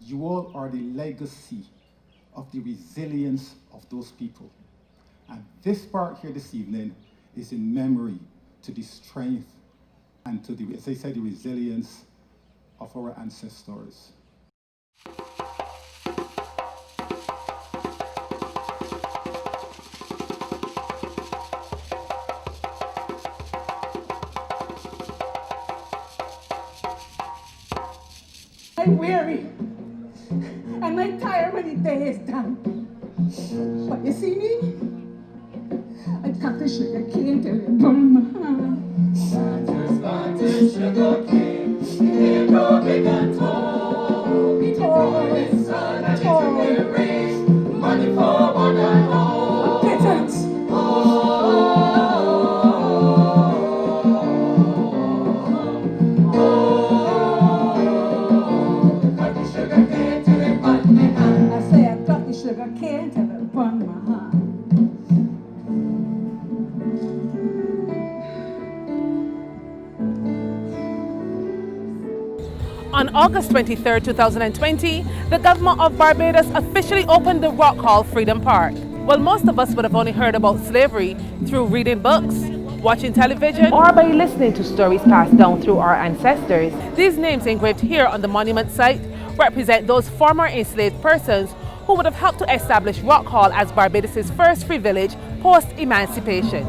You all are the legacy of the resilience of those people. And this part here this evening is in memory to the strength and to the, as I said, the resilience of our ancestors. I'm weary, and I'm tired when the day is done. But you see me? I cut the sugar cane till it burn my hand. Planters planted sugar cane, it grew big and tall. It grew in sun and it took in rain, money for one and all. Pittance. Sugar cane till it burn my hand. On August 23, 2020, the government of Barbados officially opened the Rock Hall Freedom Park. While most of us would have only heard about slavery through reading books, watching television, or by listening to stories passed down through our ancestors, these names engraved here on the monument site represent those former enslaved persons who would have helped to establish Rock Hall as Barbados' first free village post-emancipation.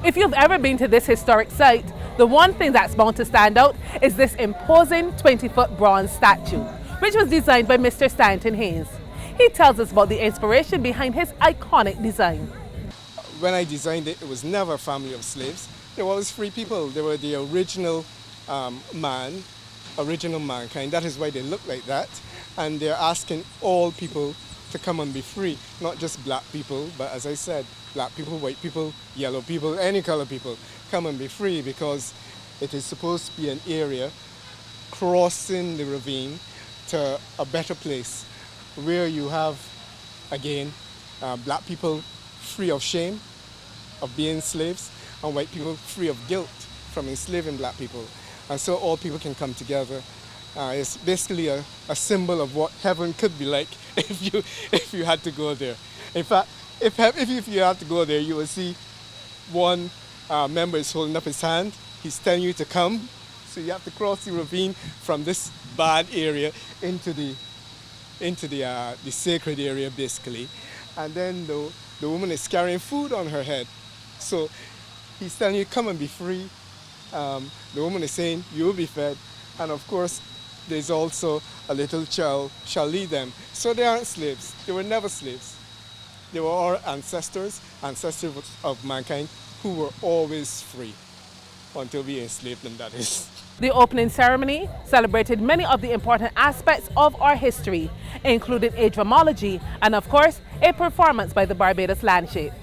If you've ever been to this historic site, the one thing that's bound to stand out is this imposing 20-foot bronze statue, which was designed by Mr. Stanton Haynes. He tells us about the inspiration behind his iconic design. When I designed it, it was never a family of slaves. They were always free people. They were the original original mankind. That is why they look like that. And they're asking all people to come and be free, not just black people, but as I said, black people, white people, yellow people, any color people, come and be free, because it is supposed to be an area crossing the ravine to a better place where you have, again, black people free of shame of being slaves, and white people free of guilt from enslaving black people. And so all people can come together. It's basically a symbol of what heaven could be like if you had to go there. In fact, if you have to go there, you will see one member is holding up his hand. He's telling you to come. So you have to cross the ravine from this bad area into the sacred area, basically. And then the woman is carrying food on her head. So he's telling you, come and be free. The woman is saying, you will be fed. And of course, there's also a little child shall lead them. So they aren't slaves. They were never slaves. They were our ancestors of mankind, who were always free until we enslaved them, that is. The opening ceremony celebrated many of the important aspects of our history, including age-romology and, of course, a performance by the Barbados Landscape.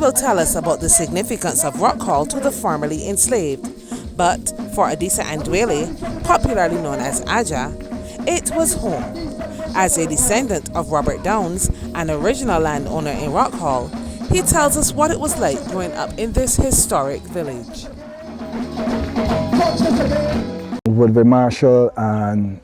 will tell us about the significance of Rock Hall to the formerly enslaved. But for Adisa Andwele, popularly known as Aja, it was home. As a descendant of Robert Downs, an original landowner in Rock Hall, he tells us what it was like growing up in this historic village. Woodward Marshall and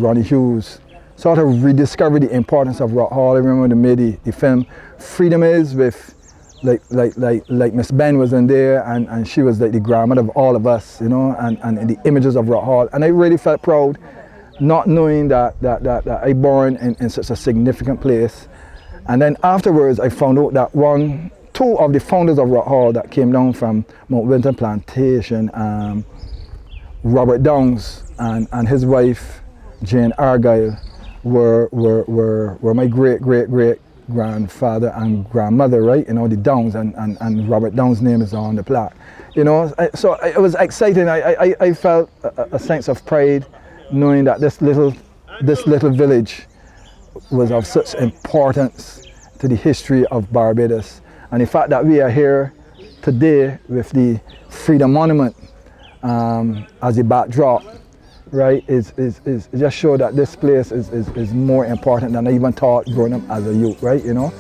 Ronnie Hughes sort of rediscovered the importance of Rock Hall. I remember they made the film Freedom Is with like Miss Ben was in there, and she was like the grandmother of all of us, you know, and the images of Rock Hall. And I really felt proud, not knowing that I born in such a significant place. And then afterwards I found out that two of the founders of Rock Hall that came down from Mount Winton Plantation, Robert Downs and his wife Jane Argyle were my great grandfather and grandmother, right? You know, the Downs, and Robert Downs' name is on the plaque. You know, so it was exciting. I felt a sense of pride knowing that this little village was of such importance to the history of Barbados. And the fact that we are here today with the Freedom Monument as a backdrop, right, is just show that this place is more important than I even thought growing up as a youth, right, you know.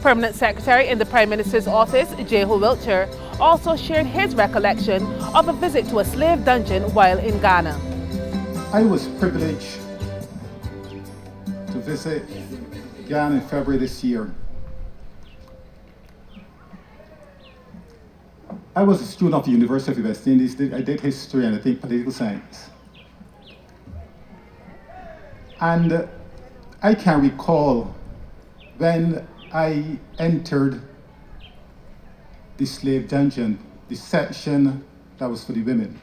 Permanent Secretary in the Prime Minister's office, Jehu Wiltshire, also shared his recollection of a visit to a slave dungeon while in Ghana. I was privileged to visit Ghana in February this year. I was a student of the University of the West Indies. I did history and I think political science. And I can recall when I entered the slave dungeon, the section that was for the women.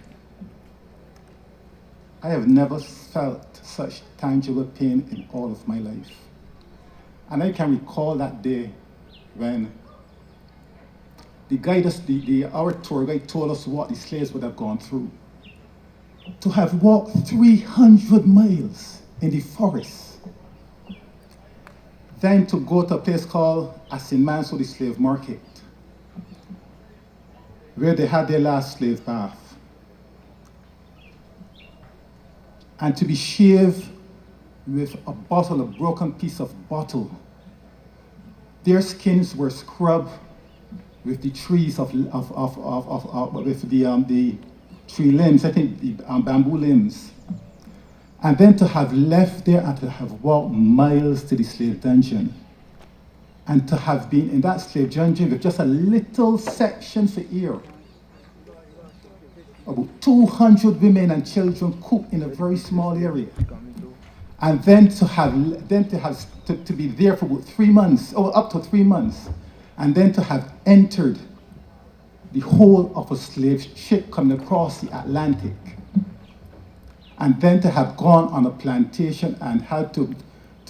I have never felt such tangible pain in all of my life. And I can recall that day when our tour guide told us what the slaves would have gone through. To have walked 300 miles in the forest, then to go to a place called Asinmanso, the slave market, where they had their last slave bath, and to be shaved with a broken piece of bottle. Their skins were scrubbed with the trees with the tree limbs, I think the bamboo limbs. And then to have left there and to have walked miles to the slave dungeon, and to have been in that slave dungeon with just a little section for air. About 200 women and children cooped in a very small area. And then to be there for about 3 months, or up to 3 months, and then to have entered the whole of a slave ship coming across the Atlantic, and then to have gone on a plantation and had to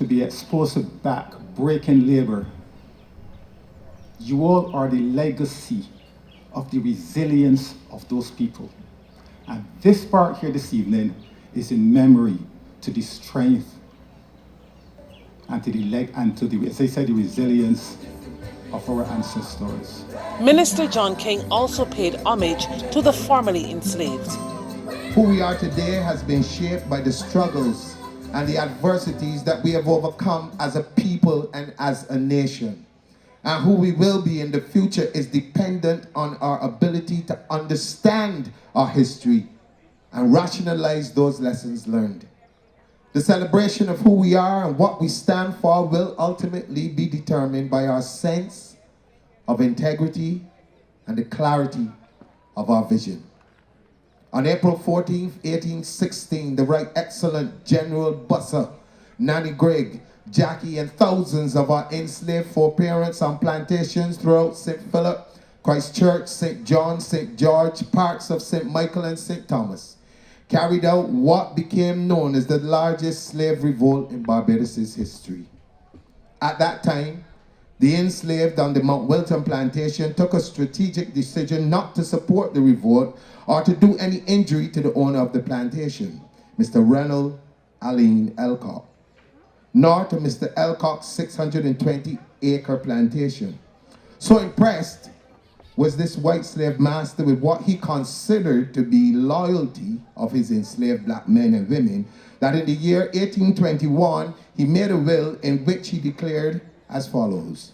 be exposed to back-breaking labor. You all are the legacy of the resilience of those people. And this part here this evening is in memory to the strength and to the as I said, the resilience of our ancestors. Minister John King also paid homage to the formerly enslaved. Who we are today has been shaped by the struggles and the adversities that we have overcome as a people and as a nation. And who we will be in the future is dependent on our ability to understand our history and rationalize those lessons learned. The celebration of who we are and what we stand for will ultimately be determined by our sense of integrity and the clarity of our vision. On April 14, 1816, the Right Excellent General Busser, Nanny Gregg, Jackie, and thousands of our enslaved foreparents on plantations throughout St. Philip, Christchurch, St. John, St. George, parts of St. Michael and St. Thomas, carried out what became known as the largest slave revolt in Barbados' history. At that time, the enslaved on the Mount Wilton plantation took a strategic decision not to support the revolt or to do any injury to the owner of the plantation, Mr. Reynold Aline Elcock, nor to Mr. Elcock's 620-acre plantation. So impressed, was this white slave master with what he considered to be loyalty of his enslaved black men and women, that in the year 1821, he made a will in which he declared as follows: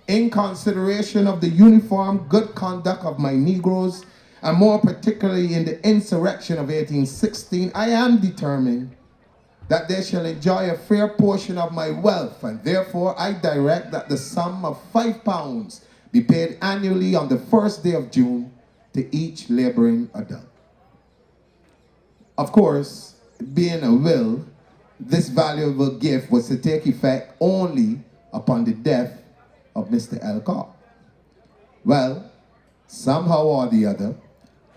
in consideration of the uniform good conduct of my Negroes, and more particularly in the insurrection of 1816, I am determined that they shall enjoy a fair portion of my wealth, and therefore I direct that the sum of £5 be paid annually on the first day of June to each laboring adult. Of course, being a will, this valuable gift was to take effect only upon the death of Mr. Elcock. Well, somehow or the other,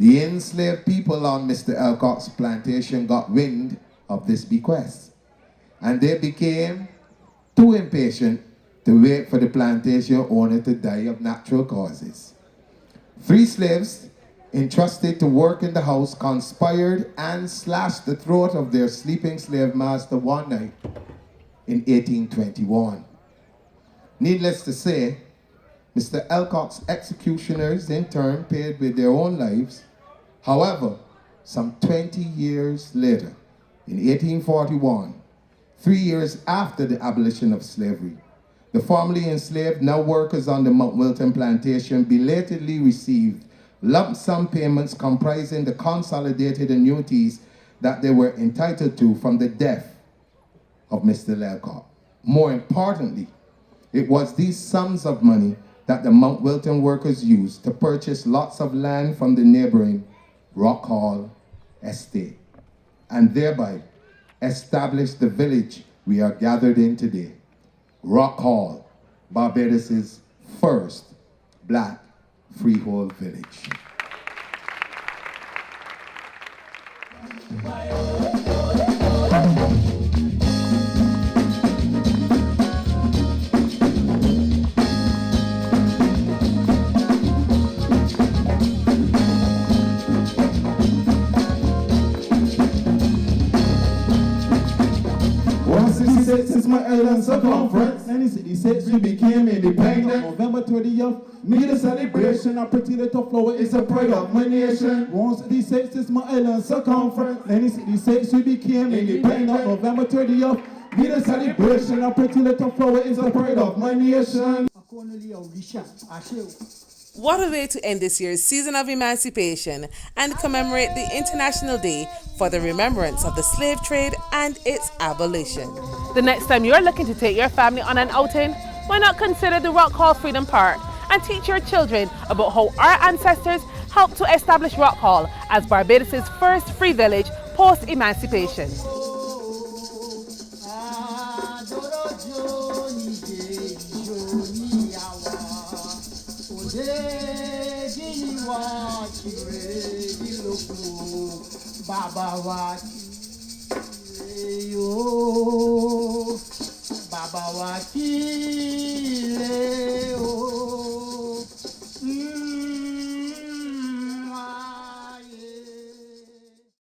the enslaved people on Mr. Elcock's plantation got wind of this bequest, and they became too impatient to wait for the plantation owner to die of natural causes. 3 slaves entrusted to work in the house conspired and slashed the throat of their sleeping slave master one night in 1821. Needless to say, Mr. Elcock's executioners in turn paid with their own lives. However, some 20 years later, in 1841, 3 years after the abolition of slavery, the formerly enslaved, now workers on the Mount Wilton plantation, belatedly received lump sum payments comprising the consolidated annuities that they were entitled to from the death of Mr. Elcock. More importantly, it was these sums of money that the Mount Wilton workers used to purchase lots of land from the neighboring Rock Hall estate, and thereby establish the village we are gathered in today, Rock Hall, Barbados' first black freehold village. Since my island circumference, 1966 we became independent. November 30th, need a celebration. A pretty little flower is a pride of my nation. 166 is my island circumference, 1966 we became independent. November 30th, need a celebration. A pretty little flower is a pride of my nation. What a way to end this year's season of emancipation and commemorate the International Day for the remembrance of the slave trade and its abolition. The next time you're looking to take your family on an outing, why not consider the Rock Hall Freedom Park and teach your children about how our ancestors helped to establish Rock Hall as Barbados' first free village post-emancipation. Baba Wati,